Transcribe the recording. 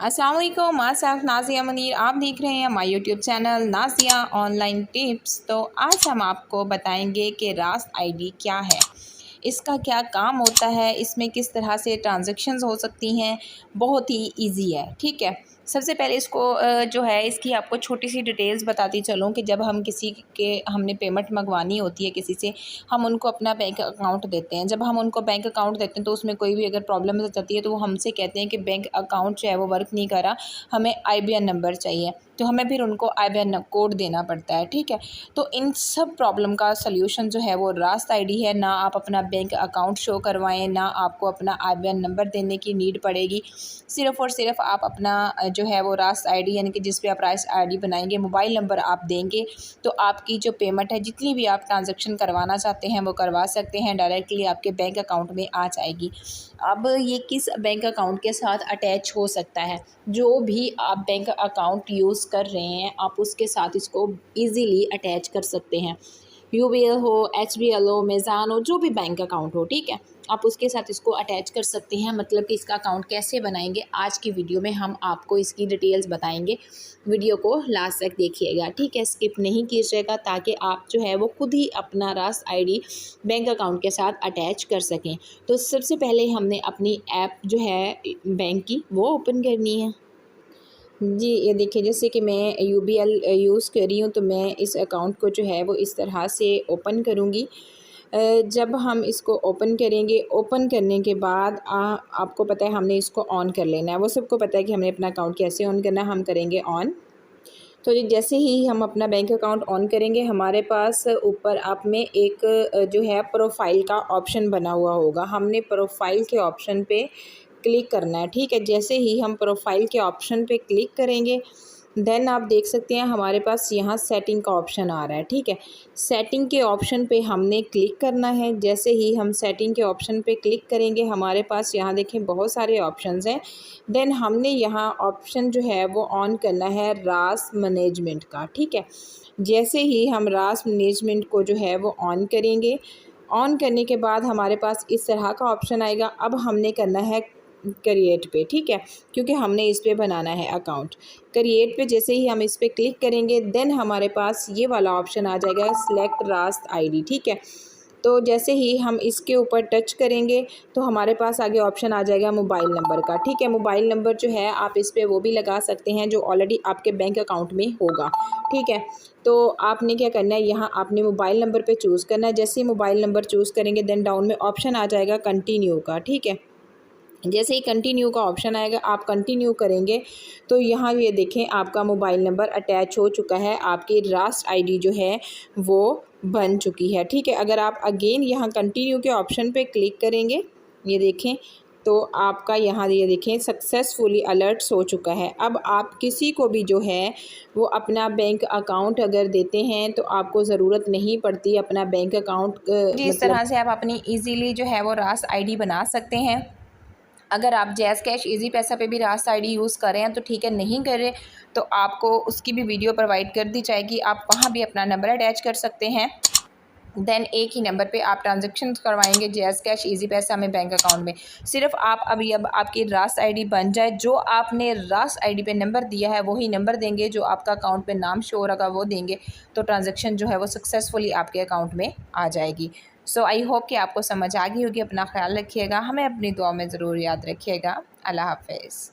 अस्सलाम वालेकुम, मैं नाज़िया मुनीर। आप देख रहे हैं हमारे YouTube channel Nazia online tips. तो आज हम आपको बताएंगे कि रास्त आईडी क्या है, इसका क्या काम होता है, इसमें किस तरह से ट्रांजैक्शंस हो सकती हैं। बहुत ही इजी है, ठीक है। सबसे पहले इसको जो है इसकी आपको छोटी सी डिटेल्स बताती चलूँ कि जब हम किसी के हमने पेमेंट मंगवानी होती है किसी से, हम उनको अपना बैंक अकाउंट देते हैं। जब हम उनको बैंक अकाउंट देते हैं तो उसमें कोई भी अगर प्रॉब्लम हो जाती है तो वो हमसे कहते हैं कि बैंक अकाउंट जो है वो वर्क नहीं कर रहा, हमें IBN नंबर चाहिए। तो हमें फिर उनको IBN कोड देना पड़ता है, ठीक है। तो इन सब प्रॉब्लम का सल्यूशन जो है वो रास्त आईडी है। ना आप अपना बैंक अकाउंट शो करवाएं, ना आपको अपना IBN नंबर देने की नीड पड़ेगी। सिर्फ़ और सिर्फ आप अपना जो है वो रास्त आईडी यानी कि जिस पे आप रास्त आईडी बनाएंगे, मोबाइल नंबर आप देंगे तो आपकी जो पेमेंट है, जितनी भी आप ट्रांजैक्शन करवाना चाहते हैं वो करवा सकते हैं, डायरेक्टली आपके बैंक अकाउंट में आ जाएगी। अब ये किस बैंक अकाउंट के साथ अटैच हो सकता है? जो भी आप बैंक अकाउंट यूज़ कर रहे हैं आप उसके साथ इसको ईज़िली अटैच कर सकते हैं। UBL हो, HBL हो, मेज़ान हो, जो भी बैंक अकाउंट हो, ठीक है, आप उसके साथ इसको अटैच कर सकते हैं। मतलब कि इसका अकाउंट कैसे बनाएंगे, आज की वीडियो में हम आपको इसकी डिटेल्स बताएंगे। वीडियो को लास्ट तक देखिएगा, ठीक है, स्किप नहीं कीजिएगा, ताकि आप जो है वो खुद ही अपना रास्त आईडी बैंक अकाउंट के साथ अटैच कर सकें। तो सबसे पहले हमने अपनी ऐप जो है बैंक की वो ओपन करनी है। जी, ये देखिए, जैसे कि मैं UBL यूज़ कर रही हूँ तो मैं इस अकाउंट को जो है वो इस तरह से ओपन करूँगी। जब हम इसको ओपन करेंगे, ओपन करने के बाद आपको पता है हमने इसको ऑन कर लेना है। वो सबको पता है कि हमने अपना अकाउंट कैसे ऑन करना है। हम करेंगे ऑन। तो ये जैसे ही हम अपना बैंक अकाउंट ऑन करेंगे, हमारे पास ऊपर आप में एक जो है प्रोफाइल का ऑप्शन बना हुआ होगा। हमने प्रोफाइल के ऑप्शन पे क्लिक करना है, ठीक है। जैसे ही हम प्रोफाइल के ऑप्शन पे क्लिक करेंगे, देन आप देख सकते हैं हमारे पास यहाँ सेटिंग का ऑप्शन आ रहा है, ठीक है। सेटिंग के ऑप्शन पे हमने क्लिक करना है। जैसे ही हम सेटिंग के ऑप्शन पे क्लिक करेंगे, हमारे पास यहाँ देखें बहुत सारे ऑप्शंस हैं। देन हमने यहाँ ऑप्शन जो है वो ऑन करना है रास्त मैनेजमेंट का, ठीक है। जैसे ही हम रास्त मैनेजमेंट को जो है वो ऑन करेंगे, ऑन करने के बाद हमारे पास इस तरह का ऑप्शन आएगा। अब हमने करना है क्रिएट पे, ठीक है, क्योंकि हमने इस पे बनाना है अकाउंट। क्रिएट पे जैसे ही हम इस पे क्लिक करेंगे, देन हमारे पास ये वाला ऑप्शन आ जाएगा, सिलेक्ट रास्त आईडी, ठीक है। तो जैसे ही हम इसके ऊपर टच करेंगे तो हमारे पास आगे ऑप्शन आ जाएगा मोबाइल नंबर का, ठीक है। मोबाइल नंबर जो है आप इस पे वो भी लगा सकते हैं जो ऑलरेडी आपके बैंक अकाउंट में होगा, ठीक है। तो आपने क्या करना है, यहाँ आपने मोबाइल नंबर पे चूज़ करना है। जैसे ही मोबाइल नंबर चूज़ करेंगे, देन डाउन में ऑप्शन आ जाएगा कंटिन्यू का, ठीक है। जैसे ही कंटिन्यू का ऑप्शन आएगा, आप कंटिन्यू करेंगे तो यहाँ ये देखें आपका मोबाइल नंबर अटैच हो चुका है, आपकी रास्त आईडी जो है वो बन चुकी है, ठीक है। अगर आप अगेन यहाँ कंटिन्यू के ऑप्शन पे क्लिक करेंगे, ये देखें, तो आपका यहाँ ये देखें सक्सेसफुली अलर्ट्स हो चुका है। अब आप किसी को भी जो है वो अपना बैंक अकाउंट अगर देते हैं तो आपको ज़रूरत नहीं पड़ती अपना बैंक अकाउंट जी, इस मतलब तरह से आप अपनी इजीली जो है वो रास्त आईडी बना सकते हैं। अगर आप जैज़ कैश ईज़ी पैसा पे भी रास्त आईडी यूज़ कर रहे हैं तो ठीक है, नहीं कर रहे तो आपको उसकी भी वीडियो प्रोवाइड कर दी जाएगी। आप वहाँ भी अपना नंबर अटैच कर सकते हैं। देन एक ही नंबर पे आप ट्रांजैक्शन करवाएंगे जैज़ कैश ईज़ी पैसा में बैंक अकाउंट में। सिर्फ आप अब आपकी रास्त आईडी बन जाए, जो आपने रास्त आईडी पे नंबर दिया है वही नंबर देंगे, जो आपका अकाउंट पे नाम शो होगा वो देंगे, तो ट्रांजैक्शन जो है वो सक्सेसफुली आपके अकाउंट में आ जाएगी। सो आई होप कि आपको समझ आ गई होगी। अपना ख्याल रखिएगा, हमें अपनी दुआ में ज़रूर याद रखिएगा। अल्लाह हाफ़िज़।